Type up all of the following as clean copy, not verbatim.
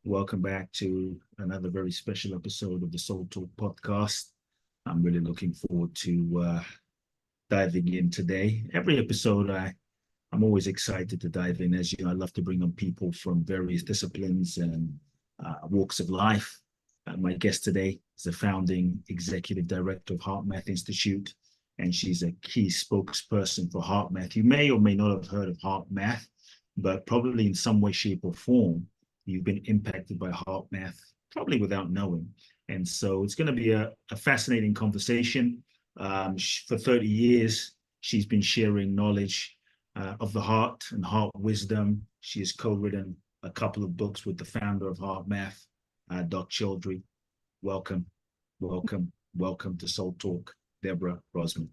Welcome back to another very special episode of the SoulTalk podcast. I'm really looking forward to diving in today. Every episode, I'm always excited to dive in. As you know, I love to bring on people from various disciplines and walks of life. My guest today is the founding executive director of HeartMath Institute, and she's a key spokesperson for HeartMath. You may or may not have heard of HeartMath, but probably in some way, shape, or form, you've been impacted by HeartMath, probably without knowing. And so it's going to be a fascinating conversation. For 30 years, she's been sharing knowledge of the heart and heart wisdom. She has co-written a couple of books with the founder of HeartMath, Dr. Childre. Welcome, welcome, welcome to Soul Talk, Deborah Rozman.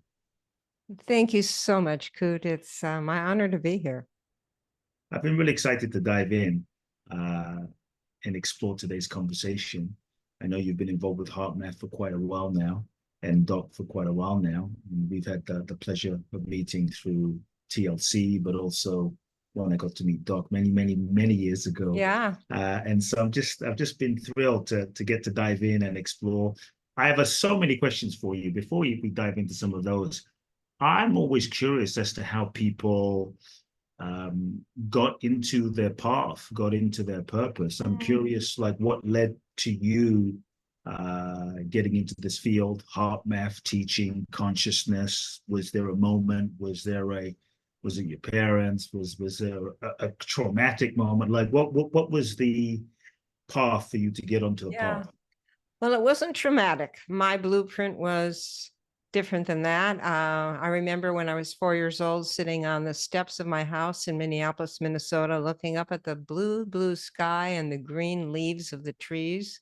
Thank you so much, Coot. It's my honor to be here. I've been really excited to dive in and explore today's conversation. I know you've been involved with HeartMath for quite a while now, and Doc for quite a while now. And we've had the pleasure of meeting through TLC, but also when I got to meet Doc many years ago. Yeah. And so I've just been thrilled to get to dive in and explore. I have so many questions for you. Before we dive into some of those, I'm always curious as to how people got into their path, got into their purpose. I'm curious, like, what led to you getting into this field, heart math, teaching, consciousness? Was there a moment? Was it your parents? Was there a traumatic moment? Like, what was the path for you to get onto the path? Well, it wasn't traumatic. My blueprint was different than that. I remember when I was 4 years old, sitting on the steps of my house in Minneapolis, Minnesota, looking up at the blue sky and the green leaves of the trees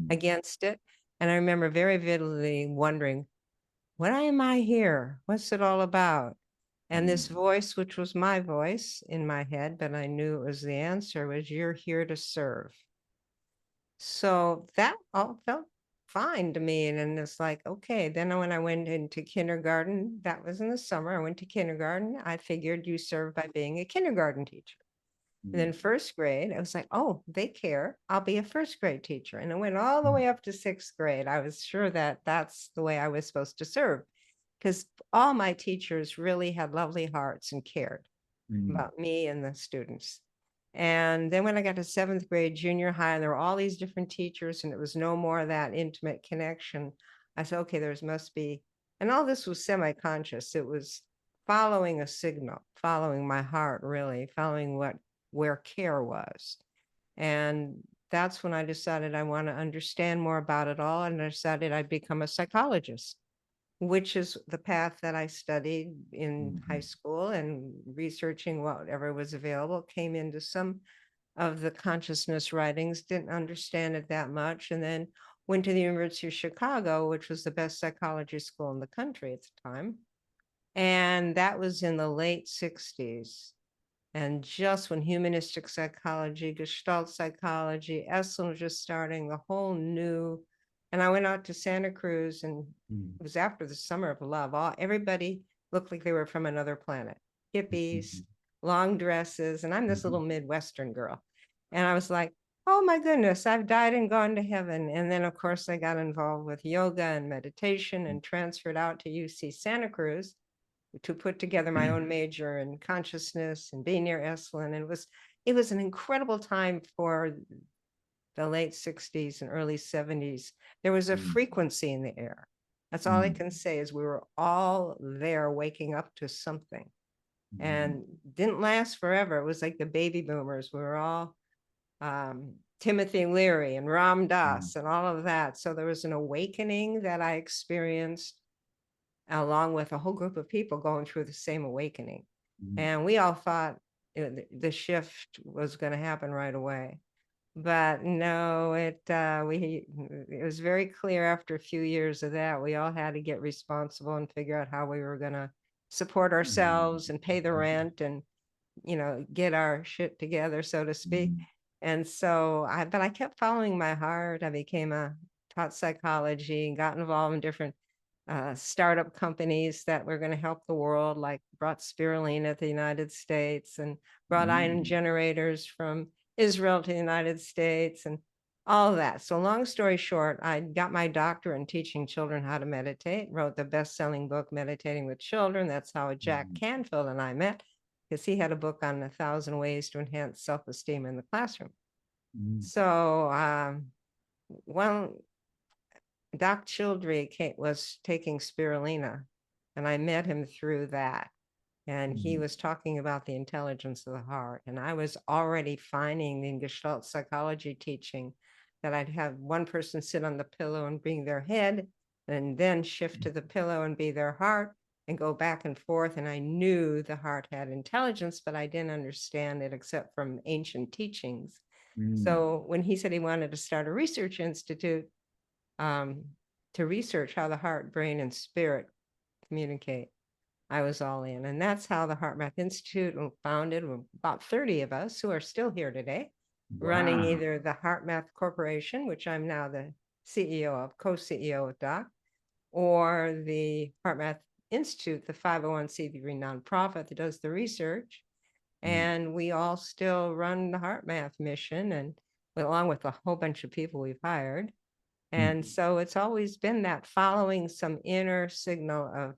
against it. And I remember very vividly wondering, why am I here? What's it all about? And this voice, which was my voice in my head, but I knew it was the answer, was, you're here to serve. So that all felt fine to me. And it's like, okay. Then when I went into kindergarten, that was in the summer, I went to kindergarten. I figured you serve by being a kindergarten teacher. And then first grade, I was like, oh, they care. I'll be a first grade teacher. And it went all the way up to sixth grade. I was sure that that's the way I was supposed to serve, because all my teachers really had lovely hearts and cared about me and the students. And then when I got to seventh grade, junior high, and there were all these different teachers, and it was no more of that intimate connection, I said, okay, there must be, and all this was semi-conscious. It was following a signal, following my heart, really, following where care was. And that's when I decided I want to understand more about it all. And I decided I'd become a psychologist, which is the path that I studied in high school, and researching whatever was available, came into some of the consciousness writings, didn't understand it that much, and then went to the University of Chicago, which was the best psychology school in the country at the time. And that was in the late 60s. And just when humanistic psychology, Gestalt psychology, Esalen was just starting, the whole new. And I went out to Santa Cruz, and it was after the Summer of Love. Everybody looked like they were from another planet. Hippies, long dresses, and I'm this little Midwestern girl. And I was like, oh my goodness, I've died and gone to heaven. And then, of course, I got involved with yoga and meditation and transferred out to UC Santa Cruz to put together my own major in consciousness and be near Esalen. And it was an incredible time for the late 60s and early 70s. There was a frequency in the air. That's all I can say, is we were all there waking up to something. And didn't last forever. It was like the baby boomers. We were all Timothy Leary and Ram Dass and all of that. So there was an awakening that I experienced, along with a whole group of people going through the same awakening. And we all thought the shift was going to happen right away. But no, it was very clear after a few years of that, we all had to get responsible and figure out how we were going to support ourselves and pay the rent and, get our shit together, so to speak. And so but I kept following my heart. I taught psychology and got involved in different startup companies that were going to help the world, like brought spirulina to the United States and brought ion generators from Israel to the United States and all of that. So long story short, I got my doctorate in teaching children how to meditate, wrote the best-selling book, Meditating with Children. That's how Jack Canfield and I met, because he had a book on 1,000 ways to enhance self-esteem in the classroom. So when Doc Childre was taking spirulina, and I met him through that. And he was talking about the intelligence of the heart. And I was already finding in Gestalt psychology teaching that I'd have one person sit on the pillow and bring their head, and then shift to the pillow and be their heart, and go back and forth. And I knew the heart had intelligence, but I didn't understand it except from ancient teachings. So when he said he wanted to start a research institute to research how the heart, brain, and spirit communicate, I was all in. And that's how the HeartMath Institute was founded, with about 30 of us who are still here today, running either the HeartMath Corporation, which I'm now the CEO of, co-CEO with Doc, or the HeartMath Institute, the 501c3 nonprofit that does the research. And we all still run the HeartMath mission, and along with a whole bunch of people we've hired. And so it's always been that following some inner signal of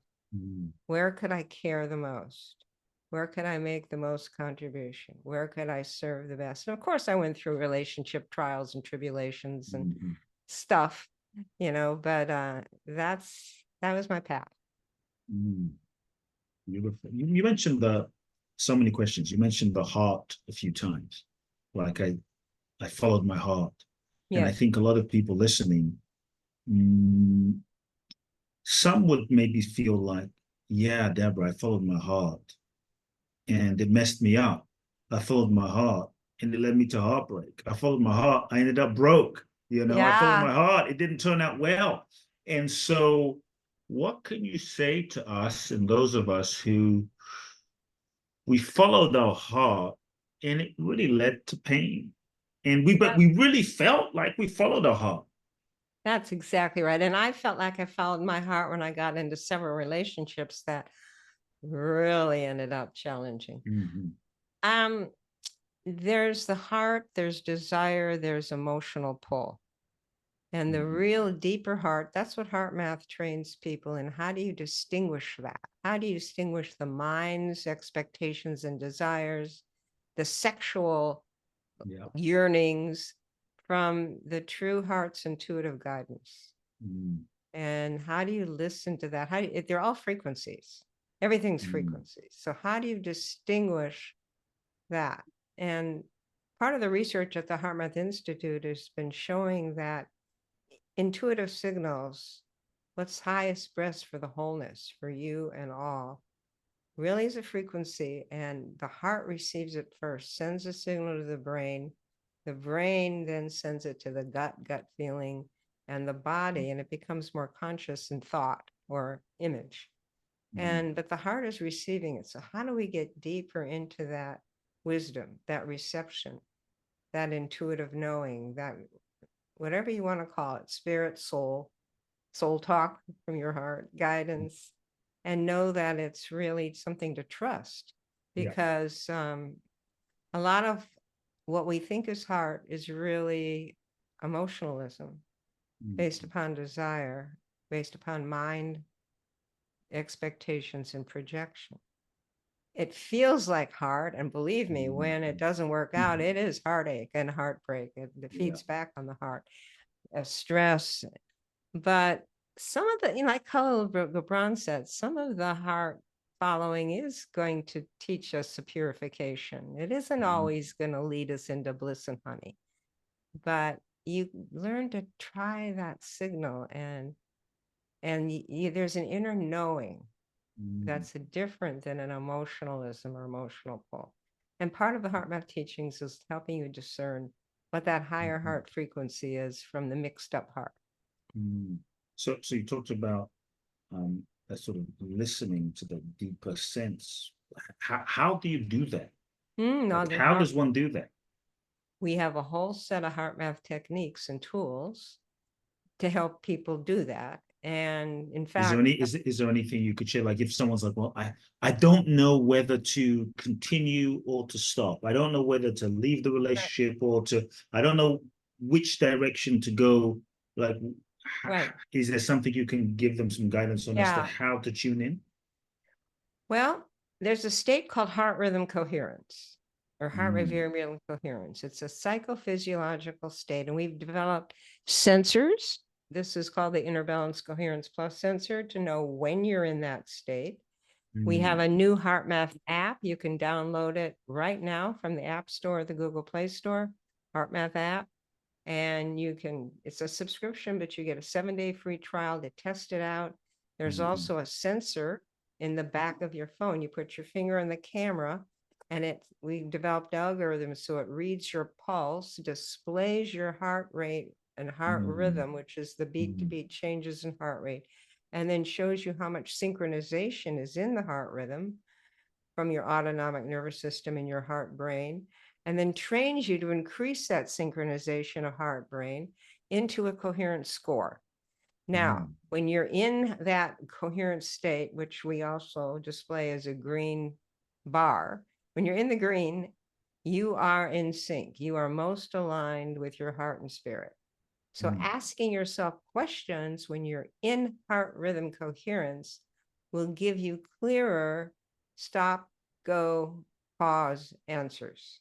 where could I care the most? Where could I make the most contribution? Where could I serve the best? And of course, I went through relationship trials and tribulations and stuff, but that was my path. Beautiful. You mentioned so many questions. You mentioned the heart a few times. Like I followed my heart. And I think a lot of people listening, some would maybe feel like, yeah, Deborah, I followed my heart and it messed me up. I followed my heart and it led me to heartbreak. I followed my heart. I ended up broke. I followed my heart. It didn't turn out well. And so what can you say to us and those of us who we followed our heart and it really led to pain? But we really felt like we followed our heart. That's exactly right. And I felt like I followed my heart when I got into several relationships that really ended up challenging. There's the heart, there's desire, there's emotional pull. And the real deeper heart, that's what HeartMath trains people in. How do you distinguish that? How do you distinguish the mind's expectations and desires, the sexual yearnings, from the true heart's intuitive guidance? And how do you listen to that? They're all frequencies. Everything's frequencies. So how do you distinguish that? And part of the research at the HeartMath Institute has been showing that intuitive signals, what's highest best for the wholeness, for you and all, really is a frequency, and the heart receives it first, sends a signal to the brain. The brain then sends it to the gut feeling, and the body, and it becomes more conscious in thought or image. But the heart is receiving it. So how do we get deeper into that wisdom, that reception, that intuitive knowing, that whatever you want to call it, spirit, soul talk from your heart, guidance, and know that it's really something to trust, because a lot of what we think is heart is really emotionalism based upon desire, based upon mind, expectations, and projection. It feels like heart, and believe me, when it doesn't work out, it is heartache and heartbreak. It feeds back on the heart, stress. But some of the, like Khalil Gibran said, some of the heart following is going to teach us a purification. It isn't always going to lead us into bliss and honey, but you learn to try that signal, and there's an inner knowing that's different than an emotionalism or emotional pull. And part of the HeartMath teachings is helping you discern what that higher heart frequency is from the mixed up heart. So you talked about that sort of listening to the deeper sense. How do you do that? How does one do that? We have a whole set of HeartMath techniques and tools to help people do that. And in Is there fact, any is there anything you could share? Like if someone's like, well, I don't know whether to continue or to stop. I don't know whether to leave the relationship or to, I don't know which direction to go. Like, right. is there something you can give them some guidance on as to Yeah. how to tune in? Well, there's a state called heart rhythm coherence or heart rate variable coherence. It's a psychophysiological state, and we've developed sensors. This is called the Inner Balance Coherence Plus sensor to know when you're in that state. We have a new HeartMath app. You can download it right now from the App Store or the Google Play Store, HeartMath app. And you can, it's a subscription, but you get a 7-day free trial to test it out. There's also a sensor in the back of your phone. You put your finger on the camera and we've developed algorithms so it reads your pulse, displays your heart rate and heart rhythm, which is the beat to beat changes in heart rate, and then shows you how much synchronization is in the heart rhythm from your autonomic nervous system and your heart brain, and then trains you to increase that synchronization of heart brain into a coherent score. Now, when you're in that coherent state, which we also display as a green bar, when you're in the green, you are in sync. You are most aligned with your heart and spirit. So asking yourself questions when you're in heart rhythm coherence will give you clearer stop, go, pause answers.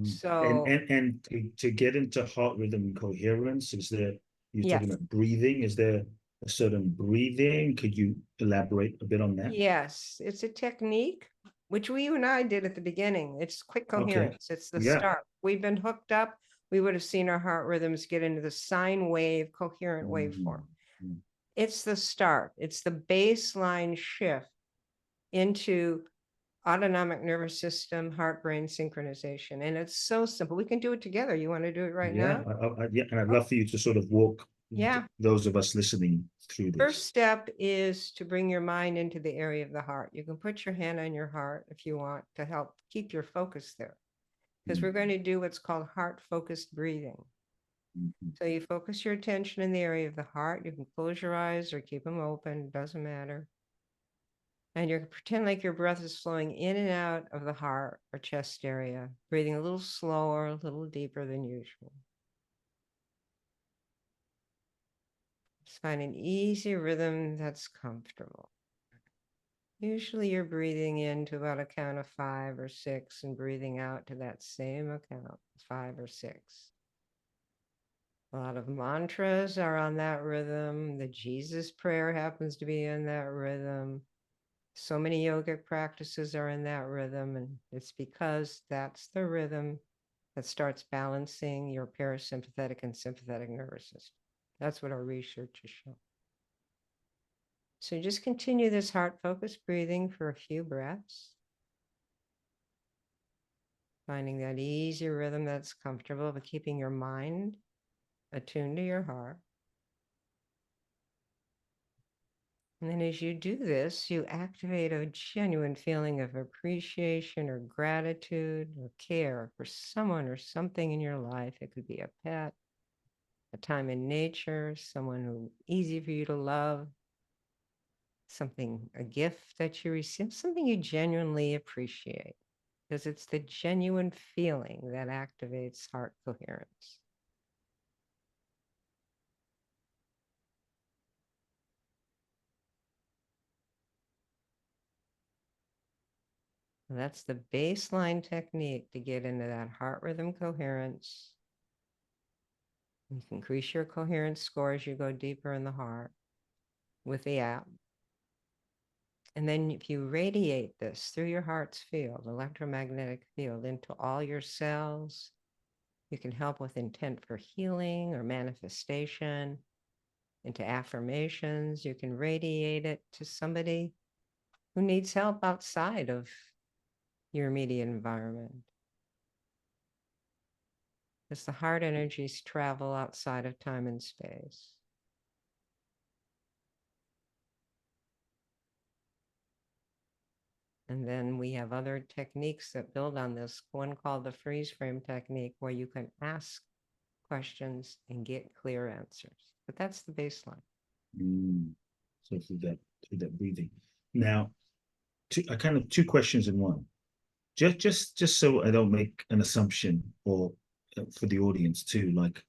So And to get into heart rhythm coherence, is there, you're yes, talking about breathing, is there a certain breathing? Could you elaborate a bit on that? yes, it's a technique which you and I did at the beginning. It's quick Okay. coherence. It's the Yeah. start. We've been hooked up. We would have seen our heart rhythms get into the sine wave, coherent waveform. It's the start. It's the baseline shift into autonomic nervous system, heart brain synchronization. And it's so simple. We can do it together. You want to do it right Yeah. now? Yeah. And I'd love for you to sort of walk Yeah. those of us listening through this. First step is to bring your mind into the area of the heart. You can put your hand on your heart if you want to help keep your focus there, because we're going to do what's called heart focused breathing. So you focus your attention in the area of the heart. You can close your eyes or keep them open, doesn't matter. And you pretend like your breath is flowing in and out of the heart or chest area, breathing a little slower, a little deeper than usual. Just find an easy rhythm that's comfortable. Usually you're breathing in to about a count of 5 or 6 and breathing out to that same account, 5 or 6. A lot of mantras are on that rhythm. The Jesus prayer happens to be in that rhythm. So many yogic practices are in that rhythm, and it's because that's the rhythm that starts balancing your parasympathetic and sympathetic nervous system. That's what our research has shown. So just continue this heart-focused breathing for a few breaths. Finding that easy rhythm that's comfortable, but keeping your mind attuned to your heart. And then as you do this, you activate a genuine feeling of appreciation or gratitude or care for someone or something in your life. It could be a pet, a time in nature, someone who easy for you to love, something, a gift that you receive, something you genuinely appreciate, because it's the genuine feeling that activates heart coherence. And that's the baseline technique to get into that heart rhythm coherence. You can increase your coherence score as you go deeper in the heart with the app. And then if you radiate this through your heart's field, electromagnetic field, into all your cells, you can help with intent for healing or manifestation, into affirmations. You can radiate it to somebody who needs help outside of your immediate environment. As the heart energies travel outside of time and space. And then we have other techniques that build on this, one called the freeze frame technique, where you can ask questions and get clear answers. But that's the baseline. So through that breathing. Now, I kind of two questions in one. Just so I don't make an assumption, or for the audience too, like,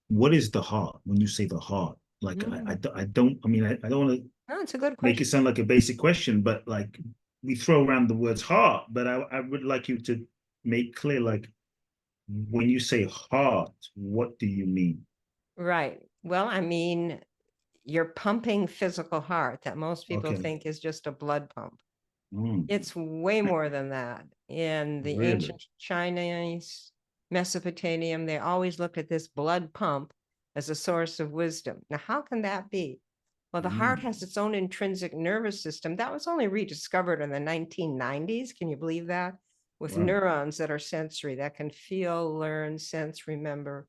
what is the heart when you say the heart? Like, I don't, I mean, I don't want to No, it's a good make it question. sound like a basic question, but like we throw around the words heart, but I would like you to make clear, like, when you say heart, what do you mean? Right. Well, I mean, your pumping physical heart that most people Okay. think is just a blood pump. Mm, It's way more than that. In the really? ancient Chinese, Mesopotamian, they always looked at this blood pump as a source of wisdom. Now, how can that be? Well, the heart Mm, has its own intrinsic nervous system that was only rediscovered in the 1990s. Can you believe that? With wow. neurons that are sensory, that can feel, learn, sense, remember.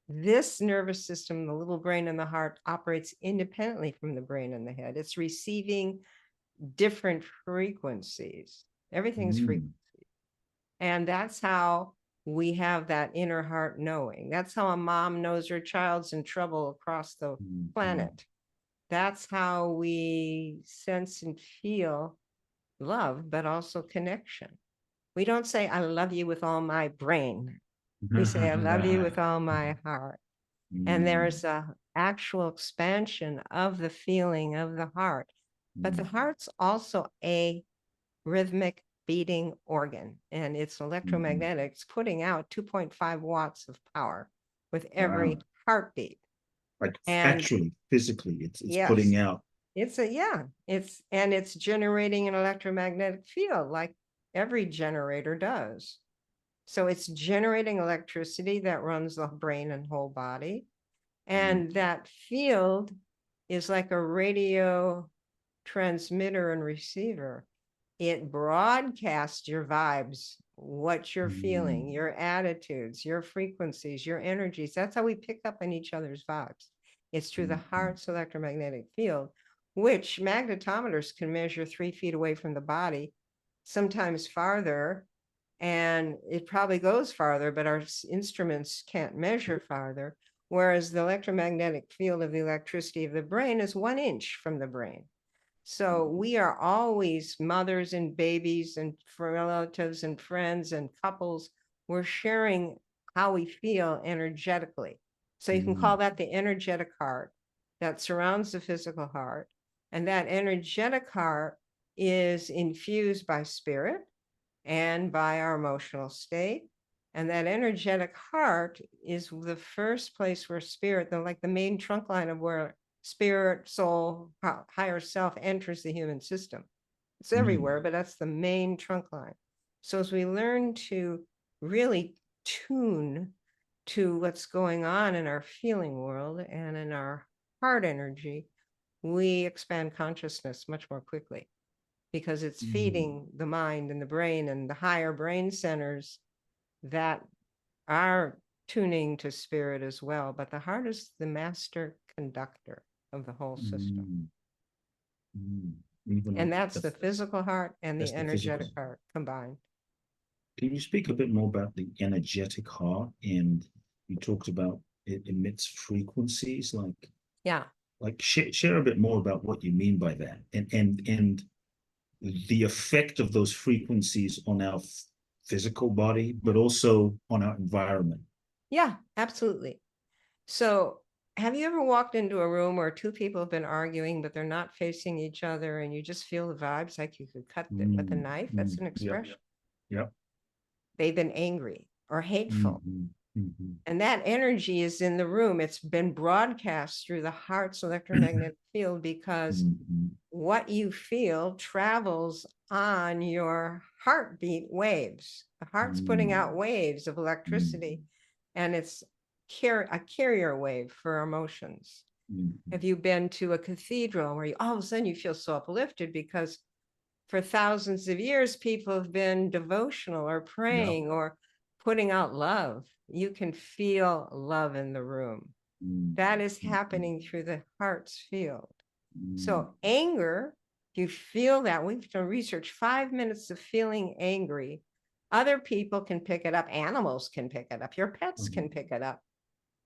This nervous system, the little brain and the heart, operates independently from the brain and the head. It's receiving different frequencies. Everything's free. Mm, And that's how we have that inner heart knowing. That's how a mom knows her child's in trouble across the mm. planet. That's how we sense and feel love, but also connection. We don't say, I love you with all my brain. We say, I love you with all my heart. And Mm, there's a actual expansion of the feeling of the heart. But the mm, heart's also a rhythmic beating organ, and it's mm. electromagnetic. It's putting out 2.5 watts of power with Wow. every heartbeat. Like And actually, physically, it's yes, putting out. it's generating an electromagnetic field like every generator does. So it's generating electricity that runs the brain and whole body. Mm, And that field is like a radio transmitter and receiver. It broadcasts your vibes, what you're feeling, mm, your attitudes, your frequencies, your energies. That's how we pick up on each other's vibes. It's through the mm, mm, heart's electromagnetic field, which magnetometers can measure 3 feet away from the body, sometimes farther. And it probably goes farther, but our instruments can't measure farther. Whereas the electromagnetic field of the electricity of the brain is 1 inch from the brain. So we are always mothers and babies and relatives and friends and couples. We're sharing how we feel energetically. So you can call mm, that the energetic heart that surrounds the physical heart. And that energetic heart is infused by spirit and by our emotional state. And that energetic heart is the first place where spirit, like the main trunk line of where spirit, soul, higher self enters the human system. It's mm, everywhere, but that's the main trunk line. So as we learn to really tune to what's going on in our feeling world and in our heart energy, we expand consciousness much more quickly because it's mm, feeding the mind and the brain and the higher brain centers that are tuning to spirit as well. But the heart is the master conductor of the whole system. mm, mm. Even And like that's the physical heart and the that's the physical. energetic heart combined. Can you speak a bit more about the energetic heart? And you talked about it emits frequencies, Yeah. share a bit more about what you mean by that, and the effect of those frequencies on our physical body, but also on our environment. Yeah, absolutely. So have you ever walked into a room where two people have been arguing, but they're not facing each other and you just feel the vibes like you could cut it with a Mm, knife? That's mm, an yep, expression. yep. They've been angry or hateful. Mm, mm, And that energy is in the room. It's been broadcast through the heart's electromagnetic field because mm, mm, what you feel travels on your heartbeat waves. The heart's putting out waves of mm, electricity, and it's a carrier wave for emotions. mm, Have you been to a cathedral where you all of a sudden you feel so uplifted because for thousands of years, people have been devotional or yep. praying or putting out love. You can feel love in the room. Mm, That is mm, mm, happening through the heart's field. mm, So anger, you feel that. We've done research, 5 minutes of feeling angry. Other people can pick it up. Animals can pick it up. Your pets mm, can pick it up.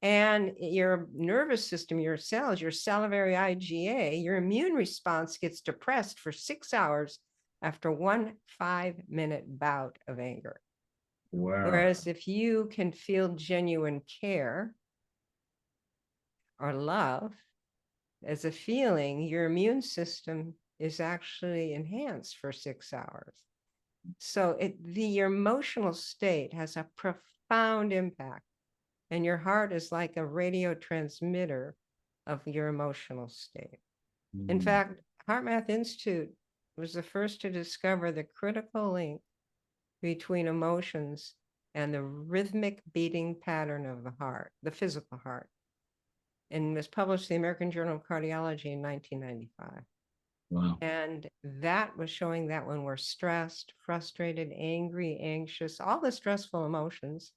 And your nervous system, your cells, your salivary IgA, your immune response gets depressed for 6 hours after one 5-minute bout of anger. Wow. Whereas if you can feel genuine care or love as a feeling, your immune system is actually enhanced for 6 hours. So your emotional state has a profound impact, and your heart is like a radio transmitter of your emotional state. In fact, HeartMath Institute was the first to discover the critical link between emotions and the rhythmic beating pattern of the heart, the physical heart, and was published in the American Journal of Cardiology in 1995. Wow. And that was showing that when we're stressed, frustrated, angry, anxious, all the stressful emotions,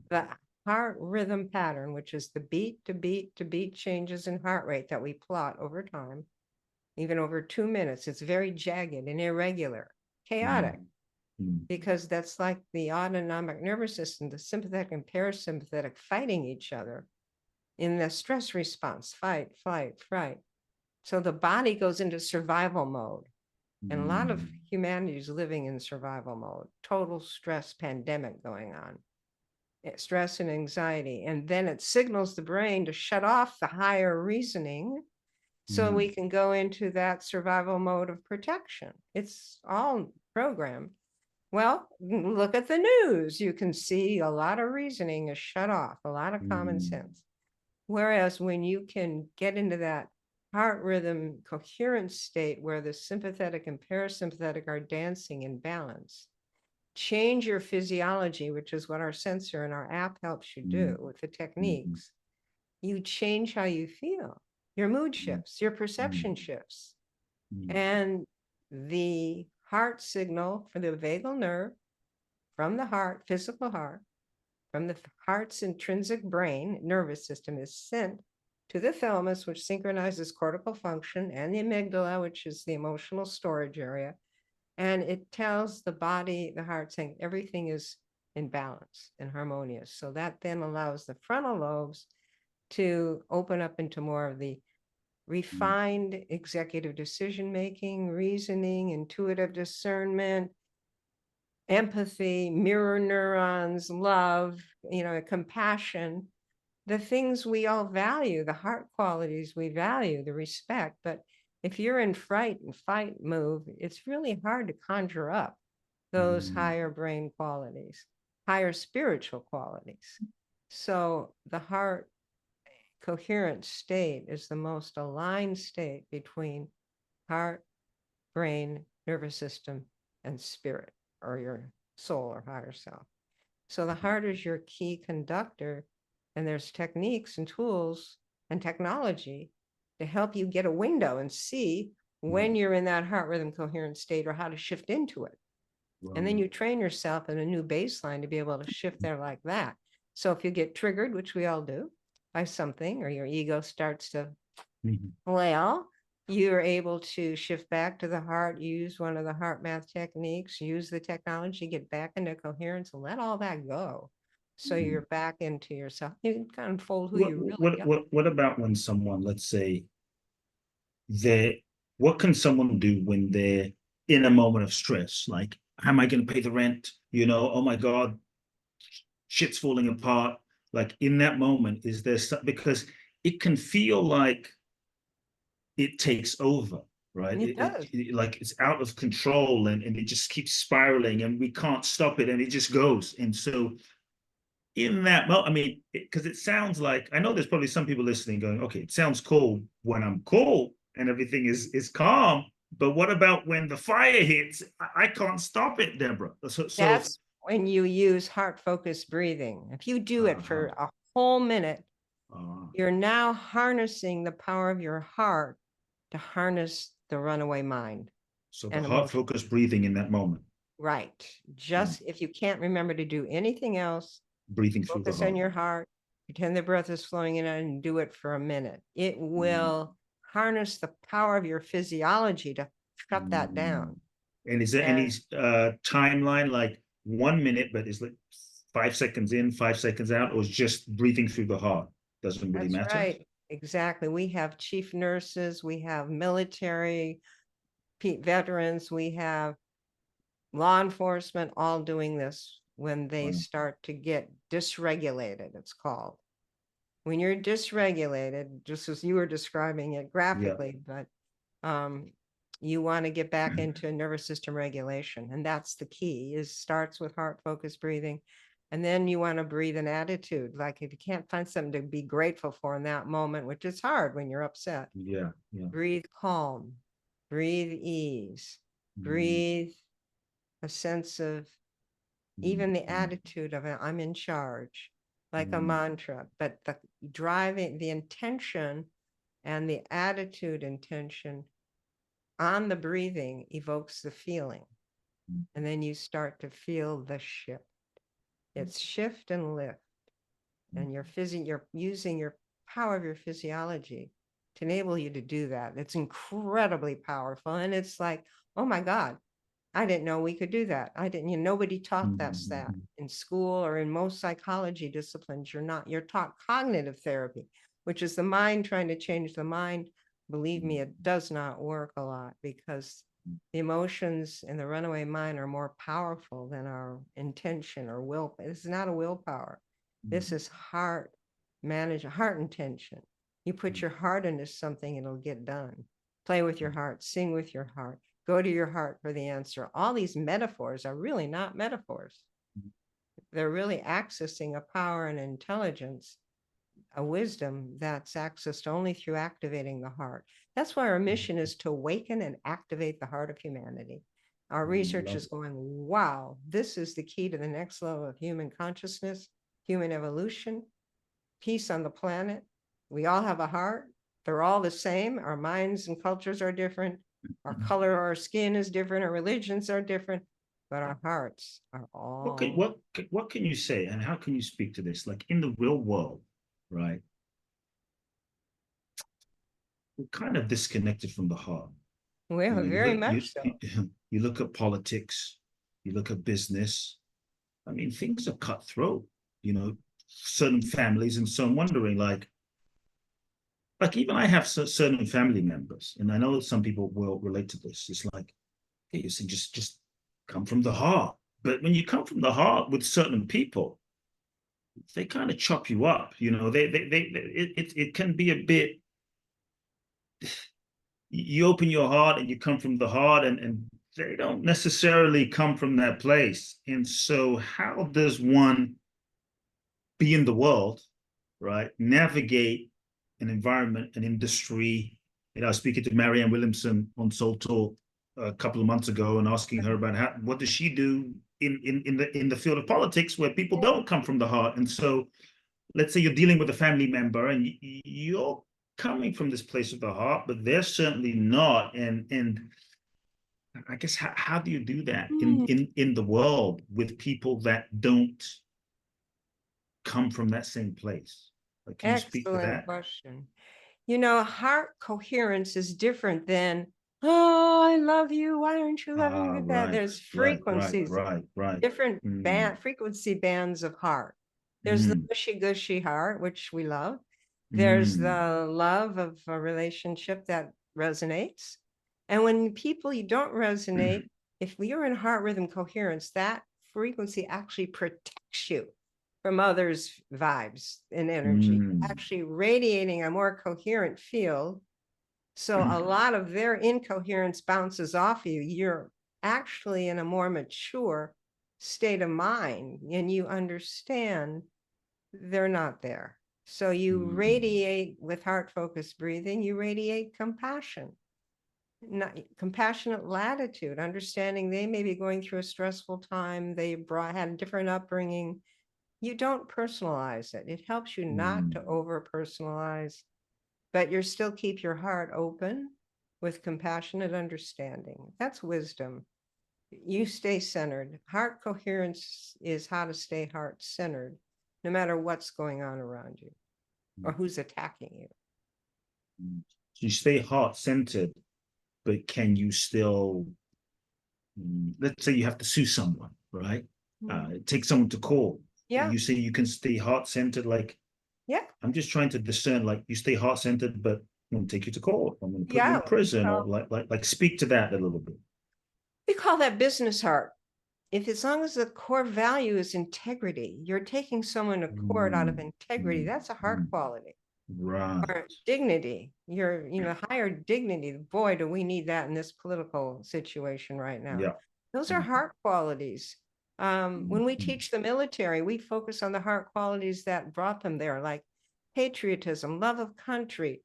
the heart rhythm pattern, which is the beat to beat to beat changes in heart rate that we plot over time, even over 2 minutes, it's very jagged and irregular, chaotic, because that's like the autonomic nervous system, the sympathetic and parasympathetic fighting each other in the stress response, fight, flight, fright. So the body goes into survival mode. And a lot of humanity is living in survival mode, total stress pandemic going on, stress and anxiety. And then it signals the brain to shut off the higher reasoning so we can go into that survival mode of protection. It's all programmed. Well, look at the news. You can see a lot of reasoning is shut off, a lot of common sense. Whereas when you can get into that heart rhythm coherence state where the sympathetic and parasympathetic are dancing in balance, change your physiology, which is what our sensor and our app helps you do with the techniques. You change how you feel. Your mood shifts, your perception shifts. And the heart signal for the vagal nerve from the heart, physical heart, from the heart's intrinsic brain, nervous system, is sent to the thalamus, which synchronizes cortical function, and the amygdala, which is the emotional storage area. And it tells the body, the heart, saying everything is in balance and harmonious. So that then allows the frontal lobes to open up into more of the refined executive decision-making, reasoning, intuitive discernment, empathy, mirror neurons, love, compassion, the things we all value, the heart qualities we value, the respect. But if you're in fright and fight move, it's really hard to conjure up those higher brain qualities, higher spiritual qualities. So the heart coherent state is the most aligned state between heart, brain, nervous system, and spirit, or your soul or higher self. So the heart is your key conductor, and there's techniques and tools and technology to help you get a window and see when you're in that heart rhythm coherent state or how to shift into it. And then you train yourself in a new baseline to be able to shift there like that. So if you get triggered, which we all do, by something, or your ego starts to flail, you're able to shift back to the heart, use one of the HeartMath techniques, use the technology, get back into coherence, and let all that go. So you're back into yourself. You can kind of unfold who you really are. What about when someone, let's say, what can someone do when they're in a moment of stress? Like, how am I going to pay the rent? Oh my God, shit's falling apart. Like in that moment, is there because it can feel like it takes over, right? It does. Like it's out of control and it just keeps spiraling and we can't stop it and it just goes. And so in that moment, I mean, because it sounds like, I know there's probably some people listening going, okay, it sounds cool when I'm cool and everything is calm, but what about when the fire hits? I can't stop it, Deborah. That's when you use heart-focused breathing. If you do it for a whole minute, you're now harnessing the power of your heart to harness the runaway mind. So the heart-focused breathing in that moment. Right. Just if you can't remember to do anything else, breathing through the focus heart. on your heart, pretend the breath is flowing in and do it for a minute. It will harness the power of your physiology to shut that down. And is there any timeline, like 1 minute, but it's like 5 seconds in, 5 seconds out, or is just breathing through the heart? Doesn't really That's matter. right. Exactly. We have chief nurses, we have military veterans, we have law enforcement all doing this when they Wow. start to get dysregulated, it's called. When you're dysregulated, just as you were describing it graphically, but you want to get back into nervous system regulation. And that's the key, is starts with heart focused breathing. And then you want to breathe an attitude. Like if you can't find something to be grateful for in that moment, which is hard when you're upset, Yeah. breathe calm, breathe ease, breathe a sense of even the attitude of I'm in charge, like a mantra, but the driving, the intention and the attitude intention on the breathing evokes the feeling. And then you start to feel the shift. It's shift and lift. And you're using your power of your physiology to enable you to do that. It's incredibly powerful. And it's like, oh my God, I didn't know we could do that. I didn't, nobody taught us that in school or in most psychology disciplines. You're taught cognitive therapy, which is the mind trying to change the mind. Believe me, it does not work a lot because the emotions in the runaway mind are more powerful than our intention or will. This is not a willpower. This is heart intention. You put your heart into something, it'll get done. Play with your heart, sing with your heart. Go to your heart for the answer. All these metaphors are really not metaphors. They're really accessing a power and intelligence, a wisdom that's accessed only through activating the heart. That's why our mission is to awaken and activate the heart of humanity. Our research is going, wow, this is the key to the next level of human consciousness, human evolution, peace on the planet. We all have a heart. They're all the same. Our minds and cultures are different. Our color, our skin is different. Our religions are different, but our hearts are all. What can you say, and how can you speak to this? Like in the real world, right? We're kind of disconnected from the heart. Well, very much so. You look at politics, you look at business. I mean, things are cutthroat. Certain families, and so I'm wondering, like even I have certain family members, and I know some people will relate to this. It's like, hey, you see, just come from the heart. But when you come from the heart with certain people, they kind of chop you up. It can be a bit. You open your heart and you come from the heart, and they don't necessarily come from that place. And so, how does one be in the world, right? Navigate an environment, an industry. I was speaking to Marianne Williamson on SoulTalk a couple of months ago and asking her about what does she do in the field of politics where people don't come from the heart. And so let's say you're dealing with a family member and you're coming from this place of the heart, but they're certainly not. And I guess how do you do that in the world with people that don't come from that same place? Like, can you speak to Excellent that? question. Heart coherence is different than, oh, I love you. Why aren't you loving me back? There's frequencies, Right. different frequency bands of heart. There's the gushy heart, which we love. There's the love of a relationship that resonates. And when you don't resonate, if you're in heart rhythm coherence, that frequency actually protects you from others' vibes and energy, actually radiating a more coherent field. So a lot of their incoherence bounces off you. You're actually in a more mature state of mind and you understand they're not there. So you radiate with heart-focused breathing, you radiate compassion, compassionate latitude, understanding they may be going through a stressful time, they had a different upbringing. You don't personalize it. It helps you not to over personalize, but you still keep your heart open with compassionate understanding. That's wisdom. You stay centered. Heart coherence is how to stay heart centered, no matter what's going on around you or who's attacking you. So you stay heart centered, but can you still, let's say you have to sue someone, right? Take someone to court. Yeah. You say you can stay heart-centered, like, Yeah. I'm just trying to discern, like, you stay heart-centered, but I'm going to take you to court. I'm going to put you Yeah. in prison, or So like speak to that a little bit. we call that business heart. If as long as the core value is integrity, you're taking someone to court out of integrity, that's a heart quality. Right. Or dignity, your, higher dignity. Boy, do we need that in this political situation right now. Yeah. Those are heart qualities. When we teach the military, we focus on the heart qualities that brought them there, like patriotism, love of country,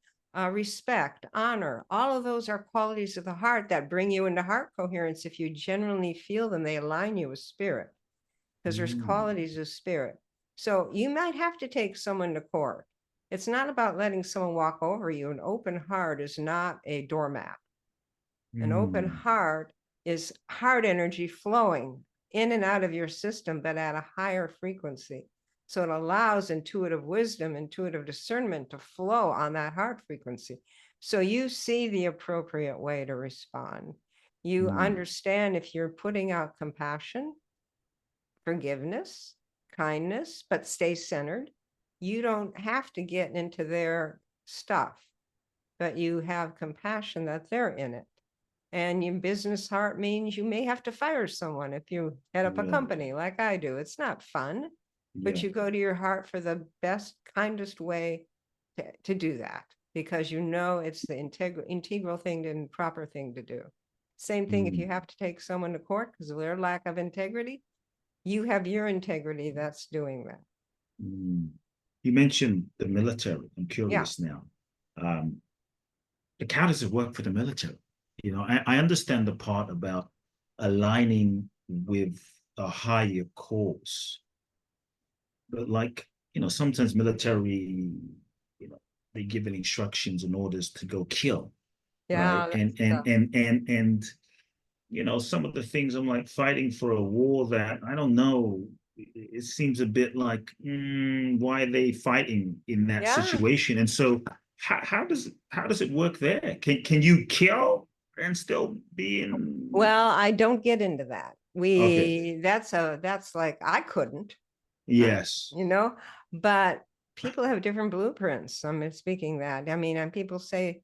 respect, honor. All of those are qualities of the heart that bring you into heart coherence. If you genuinely feel them, they align you with spirit, because there's qualities of spirit. So you might have to take someone to court. It's not about letting someone walk over you. An open heart is not a doormat. An open heart is heart energy flowing in and out of your system, but at a higher frequency. So it allows intuitive wisdom, intuitive discernment to flow on that heart frequency. So you see the appropriate way to respond. You understand if you're putting out compassion, forgiveness, kindness, but stay centered. You don't have to get into their stuff, but you have compassion that they're in it. And your business heart means you may have to fire someone if you head up a company like I do. It's not fun, but you go to your heart for the best, kindest way to do that, because you know it's the integral thing and proper thing to do. Same thing if you have to take someone to court because of their lack of integrity, you have your integrity that's doing that. You mentioned the military. I'm curious now. Like, how does it work for the military? I understand the part about aligning with a higher cause, but like, sometimes military, they give instructions and orders to go kill, right? And some of the things, I'm like, fighting for a war that I don't know. It seems a bit like, why are they fighting in that situation? And so, how does it work there? Can you kill and still be in? Well, I don't get into that. That's like, I couldn't. Yes. But people have different blueprints. I'm speaking that. I mean, and people say,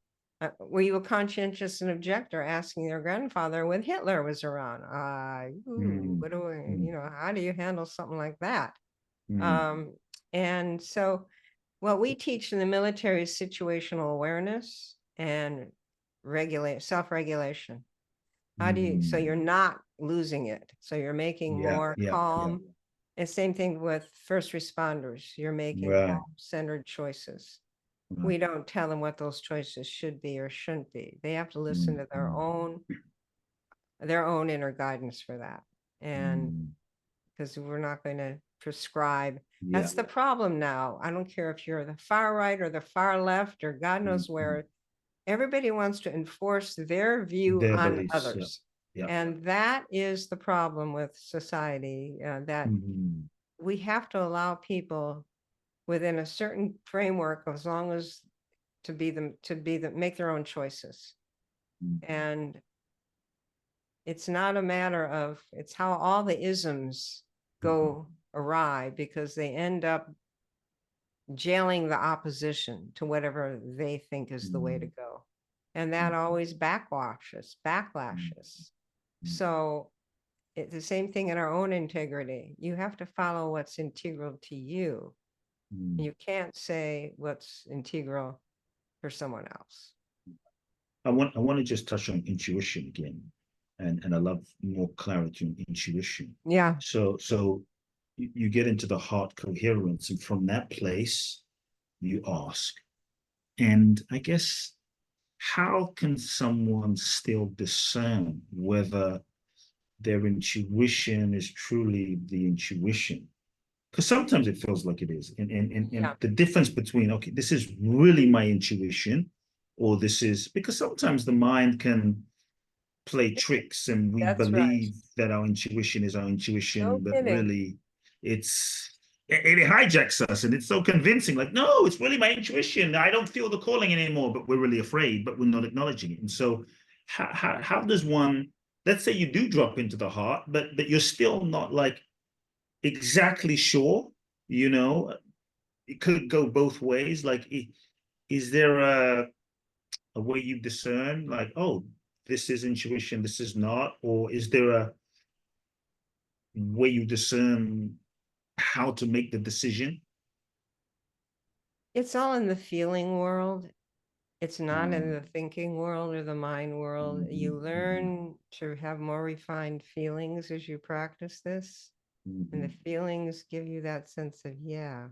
were you a conscientious objector asking their grandfather when Hitler was around? What do we, how do you handle something like that? And so what we teach in the military is situational awareness and self-regulation. How do you, so you're not losing it. So you're making more calm. And same thing with first responders. You're making calm-centered choices. We don't tell them what those choices should be or shouldn't be. They have to listen to their own inner guidance for that. And because we're not going to prescribe. That's the problem now. I don't care if you're the far right or the far left or God knows where. Everybody wants to enforce their view on beliefs, others. And that is the problem with society, that we have to allow people within a certain framework, as long as make their own choices. And it's not a matter of, it's how all the isms go awry, because they end up jailing the opposition to whatever they think is the way to go. And that always backlashes. So it's the same thing in our own integrity. You have to follow what's integral to you. You can't say what's integral for someone else. I want to just touch on intuition again, and I love more clarity on intuition. Yeah. So you get into the heart coherence, and from that place, you ask. And I guess, how can someone still discern whether their intuition is truly the intuition? Because sometimes it feels like it is. And the difference between, okay, this is really my intuition, or this is, because sometimes the mind can play tricks and we believe that our intuition is our intuition, but really it hijacks us, and it's so convincing, like, no, it's really my intuition. I don't feel the calling anymore, but we're really afraid, but we're not acknowledging it. And so how does one, let's say you do drop into the heart, but you're still not like exactly sure, You know, it could go both ways. Like, is there a way you discern, like, oh, this is intuition, this is not, or is there a way you discern how to make the decision? It's all in the feeling world. It's not in Mm, the thinking world or the mind world. You mhm, mhm, learn to have more refined feelings as you practice this. And the mhm, feelings give you that sense of, yeah,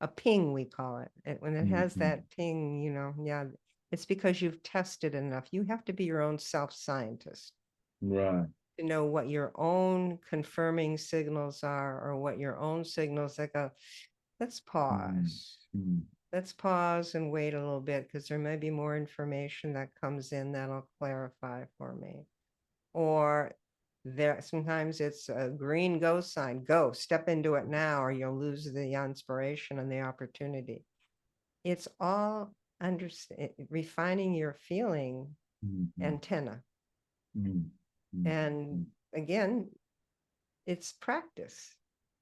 a ping, we call it. When it has mhm. that ping, yeah, it's because you've tested enough. You have to be your own self-scientist Right. to know what your own confirming signals are, or what your own signals that go, let's Mm, pause. mm, Let's pause and wait a little bit, because there may be more information that comes in that'll clarify for me. Or there, sometimes it's a green go sign, go, step into it now, or you'll lose the inspiration and the opportunity. It's all refining your feeling mhm, antenna. mm, mm, And mm, again, it's practice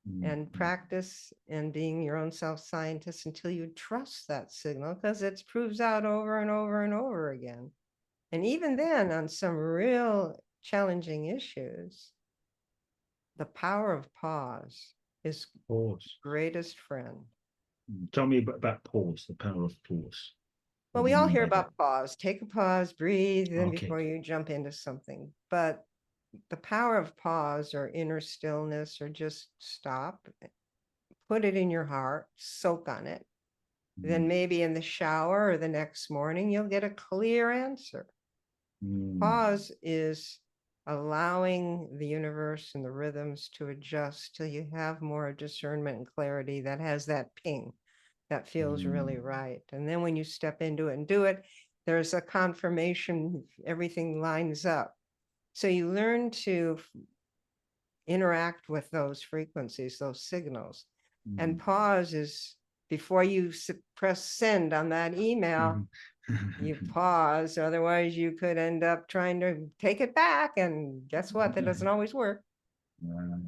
mm, and mm, practice and being your own self-scientist until you trust that signal, because it proves out over and over and over again. And even then, on some real challenging issues, the power of pause is pause. greatest friend. Tell me about pause, the power of pause. Well, What do we you all mean hear by that? about pause. Take a pause, breathe, then Okay. before you jump into something. But the power of pause or inner stillness, or just stop, put it in your heart, soak on it. Then Mm, maybe in the shower or the next morning, you'll get a clear answer. mm, Pause is allowing the universe and the rhythms to adjust till you have more discernment and clarity that has that ping that feels really mm, right. And then when you step into it and do it, there's a confirmation, everything lines up. So you learn to interact with those frequencies, those signals. And mm. pause is before you press send on that email, you pause. Otherwise, you could end up trying to take it back. And guess what? That doesn't always work. Right.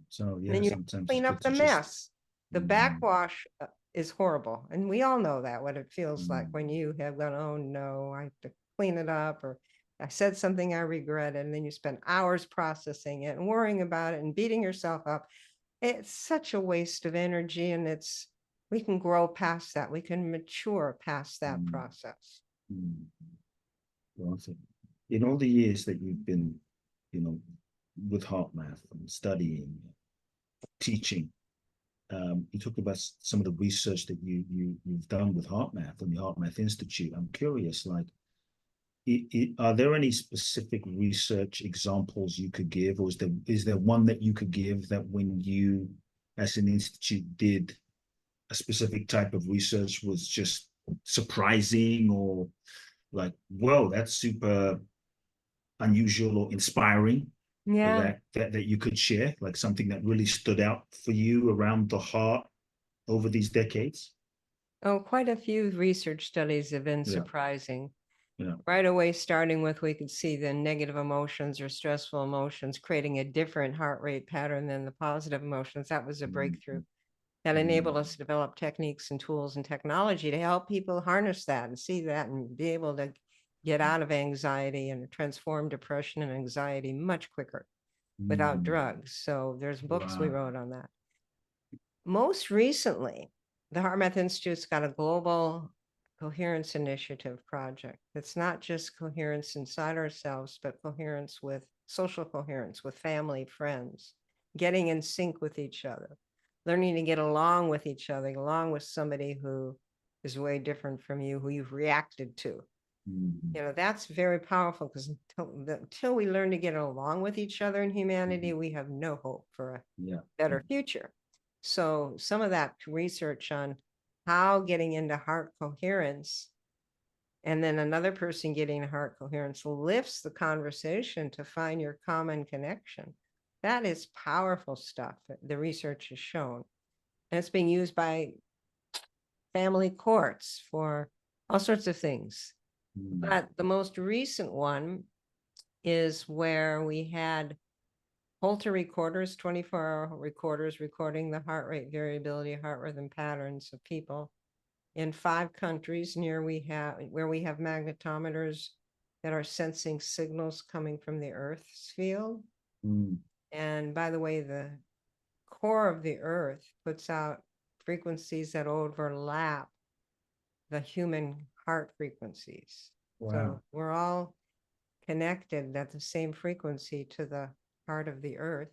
So And yeah, then you have to sometimes it's clean good up to the just mess. The mm, backwash is horrible. And we all know that, what it feels like mm, when you have gone, oh no, I have to clean it up, or I said something I regretted. And then you spend hours processing it and worrying about it and beating yourself up. It's such a waste of energy. And we can grow past that. We can mature past that mm, process. mm. Well, I think in all the years that you've been, you know, with HeartMath and studying, teaching, you talked about some of the research that you've done with HeartMath and the HeartMath Institute. I'm curious, like, are there any specific research examples you could give, or is there one that you could give that when you, as an institute, did a specific type of research was just surprising, or like, whoa, that's super unusual or inspiring, Yeah. that you could share, like something that really stood out for you around the heart over these decades? Oh, quite a few research studies have been Yeah, surprising. yeah. Right away, starting with, we could see the negative emotions or stressful emotions creating a different heart rate pattern than the positive emotions. That was a breakthrough Mm, that mm, enabled us to develop techniques and tools and technology to help people harness that and see that and be able to get out of anxiety and transform depression and anxiety much quicker without mm. drugs. So there's books we Wow. wrote on that. Most recently, the HeartMath Institute's got a global coherence initiative project. It's not just coherence inside ourselves, but coherence with social coherence, with family, friends, getting in sync with each other, learning to get along with each other, along with somebody who is way different from you, who you've reacted to. Mm, That's very powerful, because until we learn to get along with each other in humanity, mm. we have no hope for a Yeah. better future. So some of that research on how getting into heart coherence, and then another person getting heart coherence, lifts the conversation to find your common connection. That is powerful stuff. The research has shown. And it's being used by family courts for all sorts of things. Mm, But the most recent one is where we had Holter recorders, 24-hour recorders recording the heart rate variability, heart rhythm patterns of people in 5 countries where we have magnetometers that are sensing signals coming from the Earth's field. And by the way, the core of the Earth puts out frequencies that overlap the human heart frequencies. Wow. So we're all connected at the same frequency to the heart of the Earth.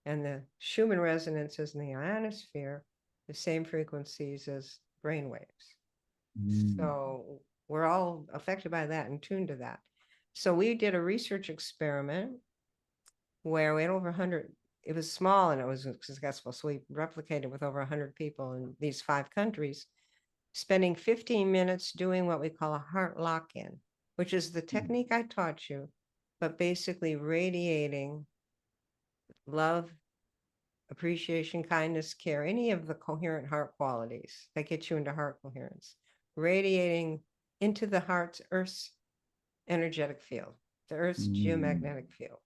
And the Schuman resonances in the ionosphere, the same frequencies as brain waves. So we're all affected by that and tuned to that. So we did a research experiment where we had over 100, it was small and it was successful. So we replicated with over 100 people in these 5 countries, spending 15 minutes doing what we call a heart lock-in, which is the technique I taught you, but basically radiating love, appreciation, kindness, care, any of the coherent heart qualities that get you into heart coherence, radiating into the heart's Earth's energetic field, the Earth's geomagnetic field.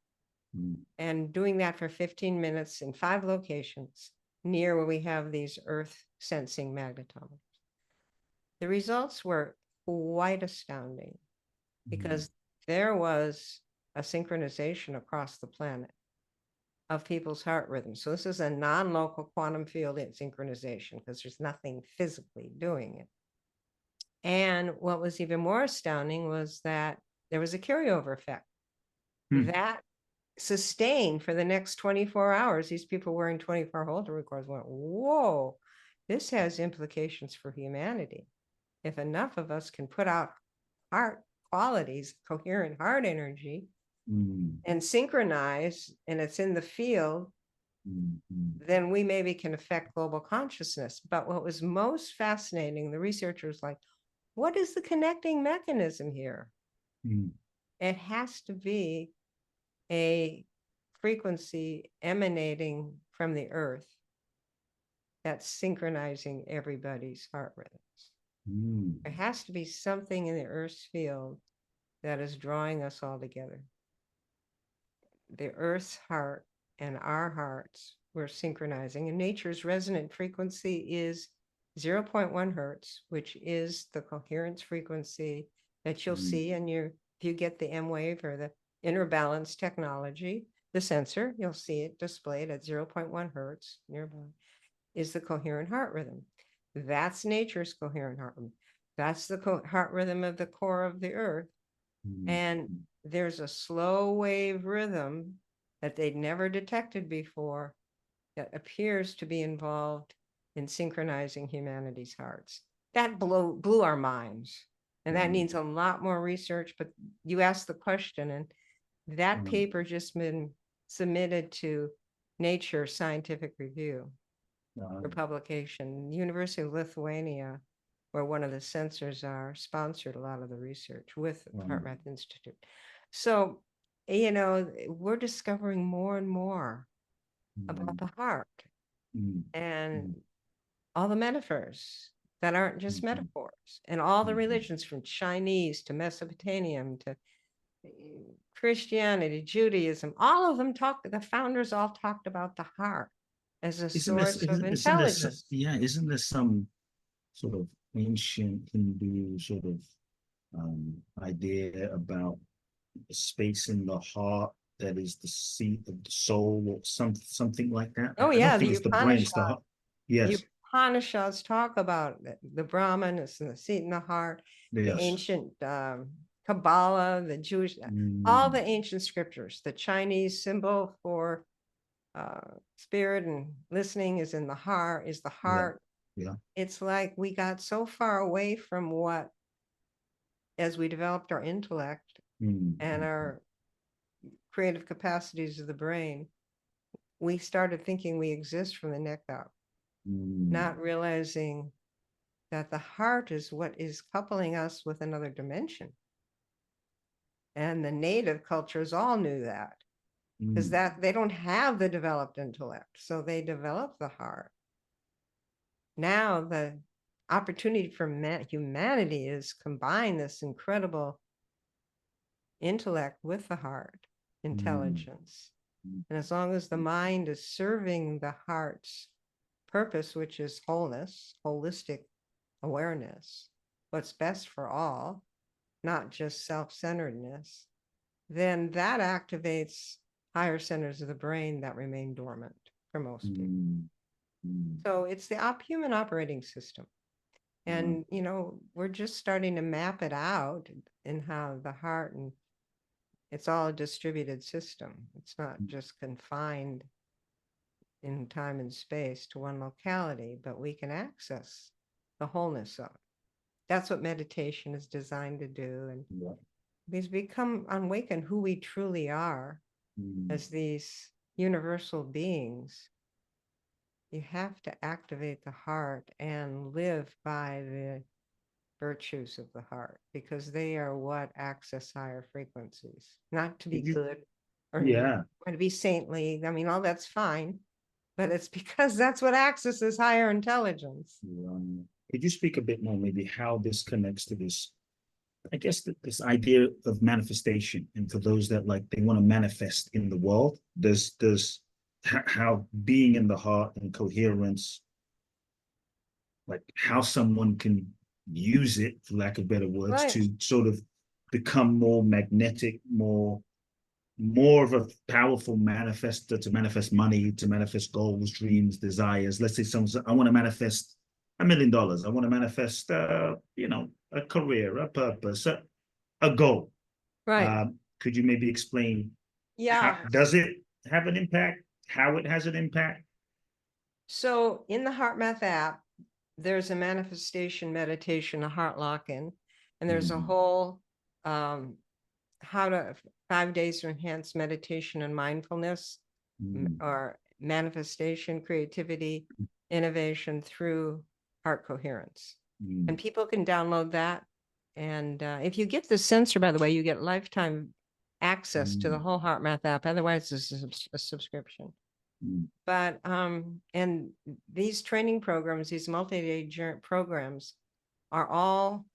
And doing that for 15 minutes in 5 locations near where we have these Earth sensing magnetometers. The results were quite astounding because there was a synchronization across the planet of people's heart rhythm. So this is a non-local quantum field synchronization because there's nothing physically doing it. And what was even more astounding was that there was a carryover effect that sustained for the next 24 hours. These people wearing 24 Holter recorders went, whoa, this has implications for humanity. If enough of us can put out heart qualities, coherent heart energy, and synchronize, and it's in the field, then we maybe can affect global consciousness. But what was most fascinating, the researchers like, what is the connecting mechanism here? It has to be a frequency emanating from the Earth that's synchronizing everybody's heart rhythms. There has to be something in the Earth's field that is drawing us all together. The Earth's heart and our hearts were synchronizing, and nature's resonant frequency is 0.1 hertz, which is the coherence frequency that you'll see in if you get the M wave or the inner balance technology, the sensor, you'll see it displayed at 0.1 hertz nearby, is the coherent heart rhythm. That's nature's coherent heart rhythm. That's the heart rhythm of the core of the Earth. And there's a slow wave rhythm that they'd never detected before that appears to be involved in synchronizing humanity's hearts. That blew our minds. And that needs a lot more research. But you asked the question, and that paper just been submitted to Nature Scientific Review for publication. The University of Lithuania, where one of the sensors are, sponsored a lot of the research with HeartMath Institute. So, we're discovering more and more about the heart and all the metaphors that aren't just metaphors, and all the religions from Chinese to Mesopotamian to Christianity, Judaism, all of them the founders all talked about the heart as a source of intelligence. Isn't there some sort of ancient Hindu sort of idea about a space in the heart that is the seat of the soul, or something like that? Oh, I don't think it's the brain, it's the heart. Yes. The Upanishads talk about the Brahman is the seat in the heart, the ancient Kabbalah, the Jewish, all the ancient scriptures, the Chinese symbol for spirit and listening is in the heart, is the heart. It's like we got so far away from what, as we developed our intellect and our creative capacities of the brain, we started thinking we exist from the neck up, not realizing that the heart is what is coupling us with another dimension. And the native cultures all knew that, because that they don't have the developed intellect, so they develop the heart. Now the opportunity for humanity is combine this incredible intellect with the heart intelligence And as long as the mind is serving the heart's purpose, which is wholeness, holistic awareness, what's best for all, not just self-centeredness, then that activates higher centers of the brain that remain dormant for most people. So it's the human operating system. And, we're just starting to map it out in how the heart, and it's all a distributed system. It's not just confined in time and space to one locality, but we can access the wholeness of it. That's what meditation is designed to do. And because become awaken who we truly are as these universal beings, you have to activate the heart and live by the virtues of the heart, because they are what access higher frequencies. Not to be good or to be saintly. I mean, all that's fine, but it's because that's what accesses higher intelligence. Could you speak a bit more, maybe how this connects to this, I guess, this idea of manifestation, and for those that they want to manifest in the world, does how being in the heart and coherence, how someone can use it, for lack of better words, to sort of become more magnetic, more of a powerful manifester, to manifest money, to manifest goals, dreams, desires. Let's say someone says, I want to manifest $1 million. I want to manifest, a career, a purpose, a goal. Could you maybe explain? Does it have an impact? How it has an impact? So in the HeartMath app, there's a manifestation meditation, a heart lock-in, and there's a whole 5 days to enhance meditation and mindfulness, or manifestation, creativity, innovation through heart coherence. And people can download that. And if you get the sensor, by the way, you get lifetime access to the whole HeartMath app. Otherwise, it's a subscription. But and these training programs, these multi-day programs, are all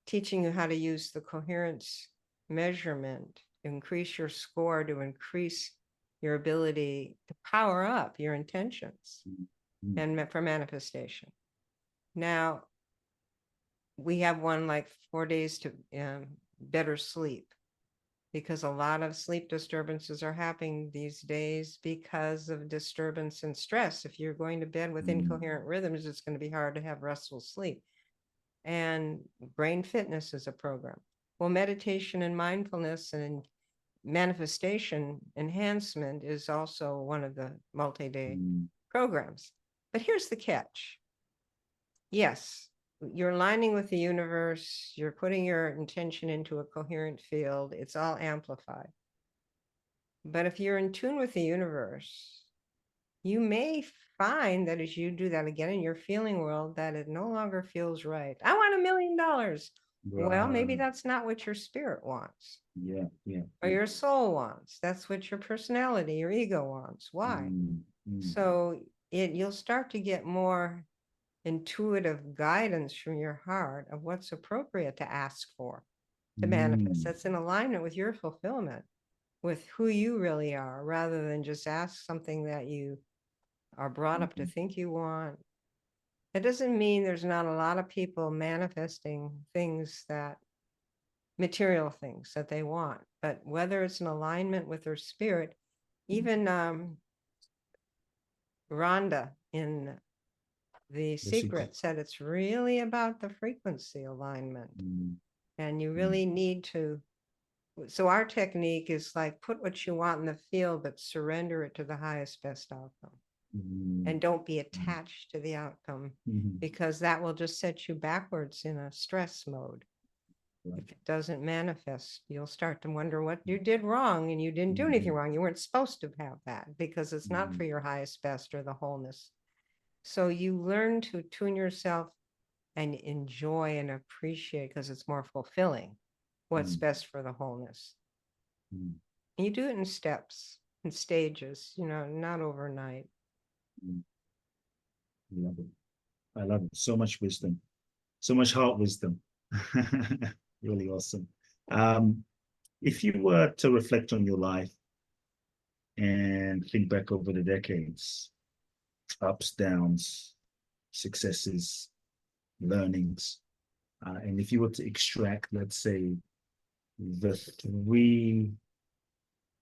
teaching you how to use the coherence measurement to increase your score, to increase your ability to power up your intentions and for manifestation. Now, we have one like 4 days to better sleep, because a lot of sleep disturbances are happening these days because of disturbance and stress. If you're going to bed with incoherent rhythms, it's going to be hard to have restful sleep. And brain fitness is a program. Well, meditation and mindfulness and manifestation enhancement is also one of the multi-day programs. But here's the catch. Yes, you're aligning with the universe, you're putting your intention into a coherent field, it's all amplified. But if you're in tune with the universe, you may find that as you do that again in your feeling world, that it no longer feels right. I want $1 million. Well, maybe that's not what your spirit wants. Or your soul wants. That's what your personality, your ego wants. Why? So you'll start to get more intuitive guidance from your heart of what's appropriate to ask for, to manifest. That's in alignment with your fulfillment, with who you really are, rather than just ask something that you are brought up to think you want. It doesn't mean there's not a lot of people manifesting things, that material things that they want, but whether it's in alignment with their spirit. Even Rhonda in The Secret said it's really about the frequency alignment. And you really need to. So our technique is like, put what you want in the field, but surrender it to the highest, best outcome. And don't be attached to the outcome, because that will just set you backwards in a stress mode. If it doesn't manifest, you'll start to wonder what you did wrong, and you didn't do anything wrong. You weren't supposed to have that, because it's not for your highest, best, or the wholeness. So you learn to tune yourself and enjoy and appreciate, because it's more fulfilling, what's best for the wholeness. And you do it in steps and stages, not overnight. I love it. So much wisdom, so much heart wisdom. Really awesome. If you were to reflect on your life and think back over the decades, ups, downs, successes, learnings. And if you were to extract, let's say, the three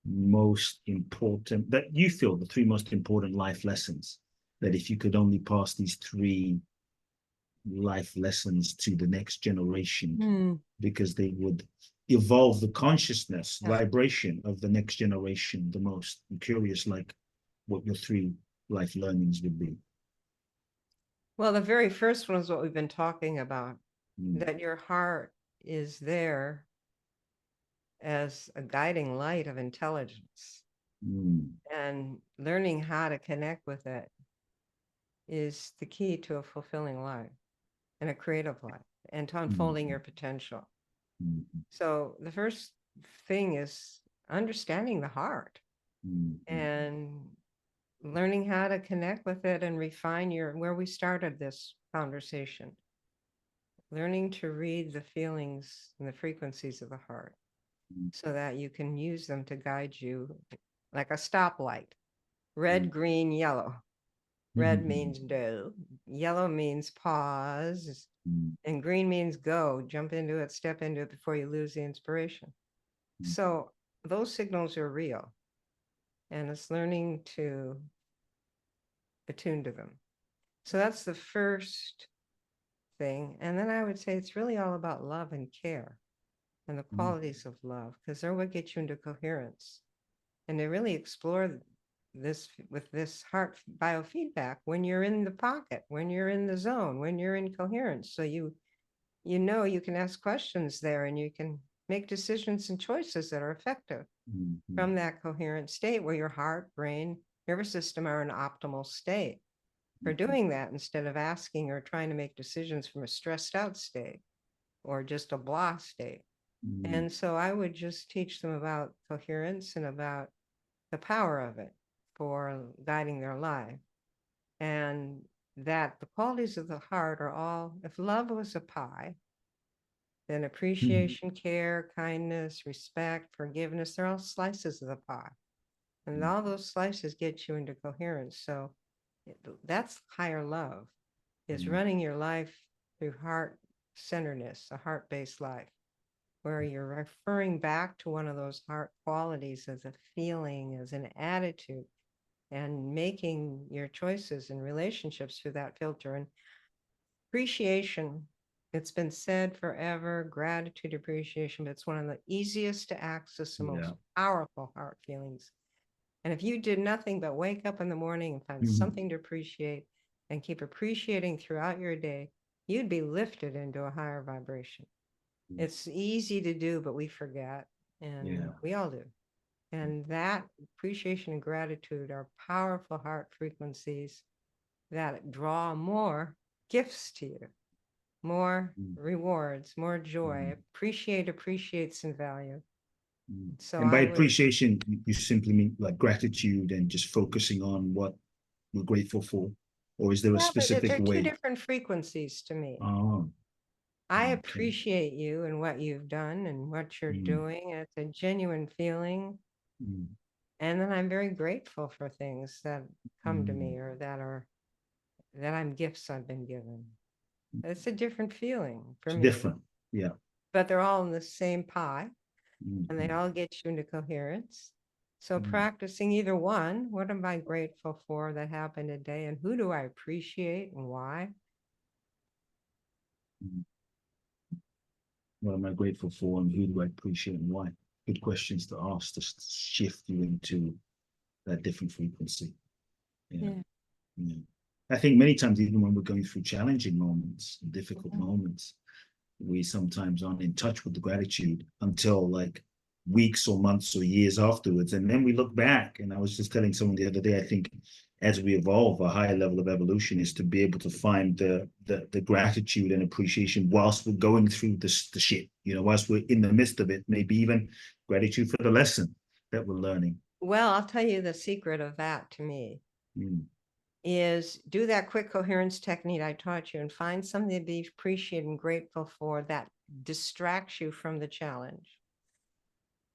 most important, that you feel the three most important life lessons, that if you could only pass these three life lessons to the next generation, because they would evolve the consciousness vibration of the next generation the most. I'm curious, like, what your three life learnings would be. Well, the very first one is what we've been talking about, that your heart is there as a guiding light of intelligence. And learning how to connect with it is the key to a fulfilling life and a creative life and to unfolding your potential. So the first thing is understanding the heart and learning how to connect with it and refine where we started this conversation. Learning to read the feelings and the frequencies of the heart so that you can use them to guide you like a stoplight. Red, green, yellow. Red means do, yellow means pause, and green means go, jump into it, step into it before you lose the inspiration. So those signals are real, and it's learning to attune to them. So that's the first thing. And then I would say it's really all about love and care and the qualities of love, because they're what get you into coherence. And to really explore this with this heart biofeedback when you're in the pocket, when you're in the zone, when you're in coherence. So you know you can ask questions there and you can make decisions and choices that are effective from that coherent state where your heart, brain, nervous system are in optimal state for doing that, instead of asking or trying to make decisions from a stressed out state or just a blah state. And so I would just teach them about coherence and about the power of it for guiding their life. And that the qualities of the heart are all, if love was a pie, then appreciation, care, kindness, respect, forgiveness, they're all slices of the pie. And all those slices get you into coherence. So that's higher love, is running your life through heart-centeredness, a heart-based life, where you're referring back to one of those heart qualities as a feeling, as an attitude, and making your choices and relationships through that filter. And appreciation, it's been said forever, gratitude, appreciation, but it's one of the easiest to access, the most powerful heart feelings. And if you did nothing but wake up in the morning and find something to appreciate and keep appreciating throughout your day, you'd be lifted into a higher vibration. It's easy to do, but we forget, and we all do. And that appreciation and gratitude are powerful heart frequencies that draw more gifts to you, more rewards, more joy. Appreciates in value. So and by appreciation, you simply mean like gratitude and just focusing on what we're grateful for, or is there a specific they're way? two different frequencies to me. Oh, I appreciate you and what you've done and what you're doing. It's a genuine feeling. And then I'm very grateful for things that come to me or that I'm gifts I've been given. It's a different feeling for me. Different, but they're all in the same pie, and they all get you into coherence. So practicing either one, what am I grateful for that happened today, and who do I appreciate and why? What am I grateful for, and who do I appreciate and why? Good questions to ask to shift you into that different frequency. I think many times, even when we're going through challenging moments, difficult moments, we sometimes aren't in touch with the gratitude until like weeks or months or years afterwards. And then we look back, and I was just telling someone the other day, I think as we evolve, a higher level of evolution is to be able to find the gratitude and appreciation whilst we're going through the shit, whilst we're in the midst of it, maybe even gratitude for the lesson that we're learning. Well, I'll tell you the secret of that to me is do that quick coherence technique I taught you and find something to be appreciated and grateful for that distracts you from the challenge.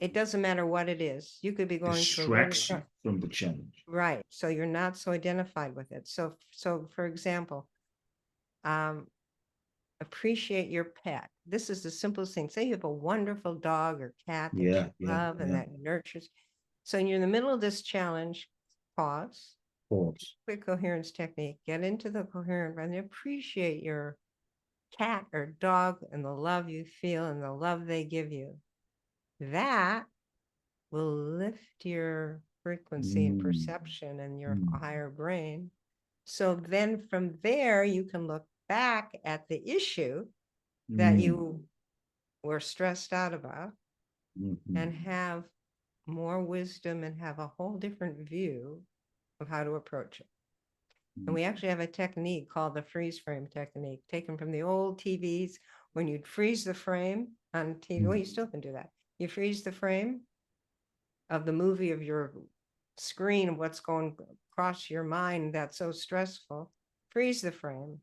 it doesn't matter what it is. You could be going through a really Distracts you from the challenge. right. So you're not so identified with it. So for example, appreciate your pet. This is the simplest thing. Say you have a wonderful dog or cat that Yeah, you yeah, love and yeah. that nurtures. So you're in the middle of this challenge, pause, Pause. quick coherence technique, get into the coherent and appreciate your cat or dog and the love you feel and the love they give you. That will lift your frequency and perception and your higher brain. So then from there, you can look back at the issue that you were stressed out about and have more wisdom and have a whole different view of how to approach it. And we actually have a technique called the freeze frame technique, taken from the old TVs. When you'd freeze the frame on TV, well, you still can do that. You freeze the frame of the movie of your screen of what's going across your mind that's so stressful, freeze the frame,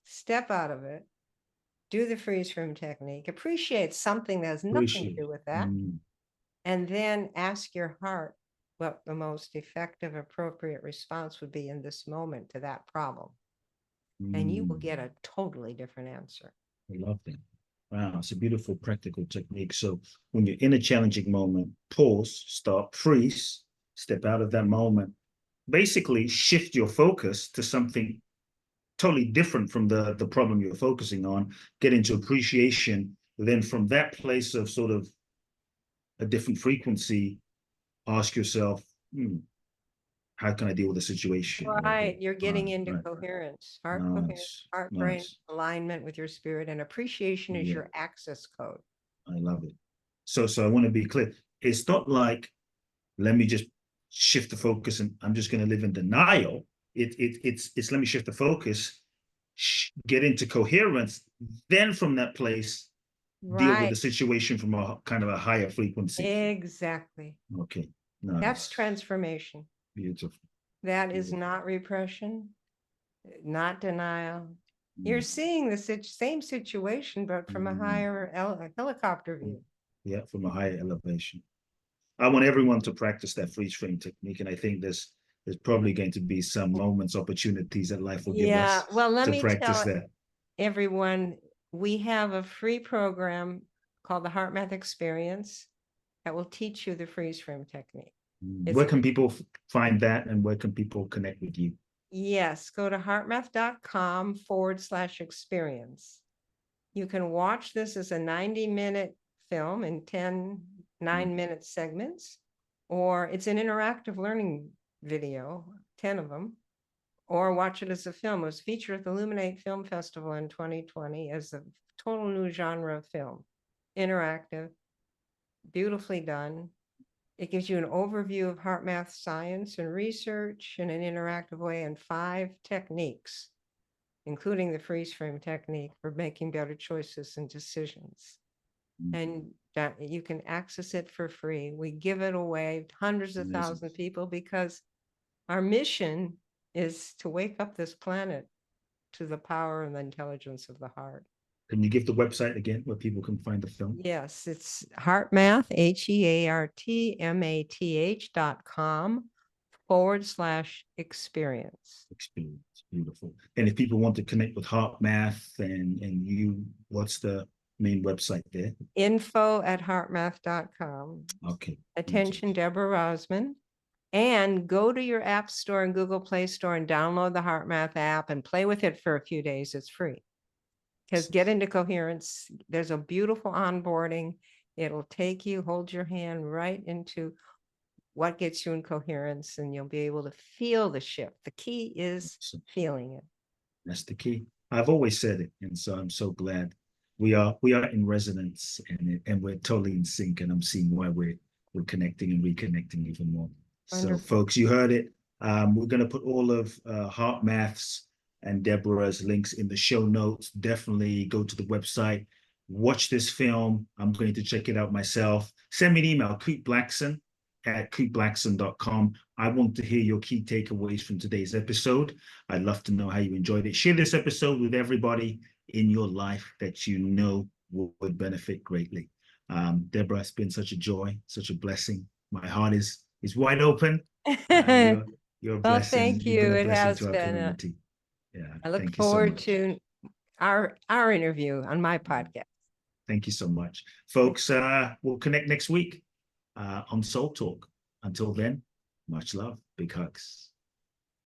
step out of it, do the freeze frame technique, appreciate something that has nothing to do with that, and then ask your heart what the most effective, appropriate response would be in this moment to that problem. And you will get a totally different answer. I love that. Wow, it's a beautiful practical technique. So when you're in a challenging moment, pause, stop, freeze, step out of that moment, basically shift your focus to something totally different from the problem you're focusing on, get into appreciation. Then from that place of sort of a different frequency, ask yourself, how can I deal with the situation? Right. You're getting into coherence, heart coherence, Nice, heart brain nice. alignment with your spirit, and appreciation is your access code. I love it. So I want to be clear. It's not like, let me just shift the focus and I'm just going to live in denial. It's let me shift the focus, get into coherence, then from that place, deal with the situation from a kind of a higher frequency. Exactly. Okay. Nice. That's transformation. Beautiful. That is not repression, not denial. You're seeing the same situation, but from a higher helicopter view. Yeah, from a higher elevation. I want everyone to practice that freeze frame technique, and I think there's probably going to be some moments, opportunities that life will give us. Well, let to me practice tell that. everyone, we have a free program called the HeartMath Experience that will teach you the freeze frame technique. Where can people find that, and where can people connect with you? Yes, go to heartmath.com/experience. You can watch this as a 90-minute film in 10 9-minute segments, or it's an interactive learning video, 10 of them, or watch it as a film. It was featured at the Illuminate Film Festival in 2020 as a total new genre of film, interactive, beautifully done. It gives you an overview of HeartMath science and research in an interactive way and 5 techniques, including the freeze frame technique for making better choices and decisions. And that you can access it for free. We give it away to hundreds of thousands of people because our mission is to wake up this planet to the power and the intelligence of the heart. Can you give the website again where people can find the film? Yes, it's HeartMath, HeartMath.com/experience. Experience. Beautiful. And if people want to connect with HeartMath and you, what's the main website there? info@heartmath.com. Okay. Attention, Deborah Rozman. And go to your app store and Google Play Store and download the HeartMath app and play with it for a few days. It's free. Because get into coherence. There's a beautiful onboarding. It'll take you, hold your hand right into what gets you in coherence, and you'll be able to feel the shift. The key is feeling it. That's the key. I've always said it, and so I'm so glad we are in resonance, and we're totally in sync. And I'm seeing why we're connecting and reconnecting even more. Wonderful. So, folks, you heard it. We're going to put all of HeartMath's and Deborah's links in the show notes. Definitely go to the website, watch this film. I'm going to check it out myself. Send me an email, cootblackson@cootblackson.com. I want to hear your key takeaways from today's episode. I'd love to know how you enjoyed it. Share this episode with everybody in your life that you know would benefit greatly. Deborah, it's been such a joy, such a blessing. My heart is wide open. You're a Well, blessing. thank You've been you. a It blessing has to our been. community. Yeah, I look thank you so forward much. to our interview on my podcast. Thank you so much. Folks, we'll connect next week on Soul Talk. Until then, much love. Big hugs.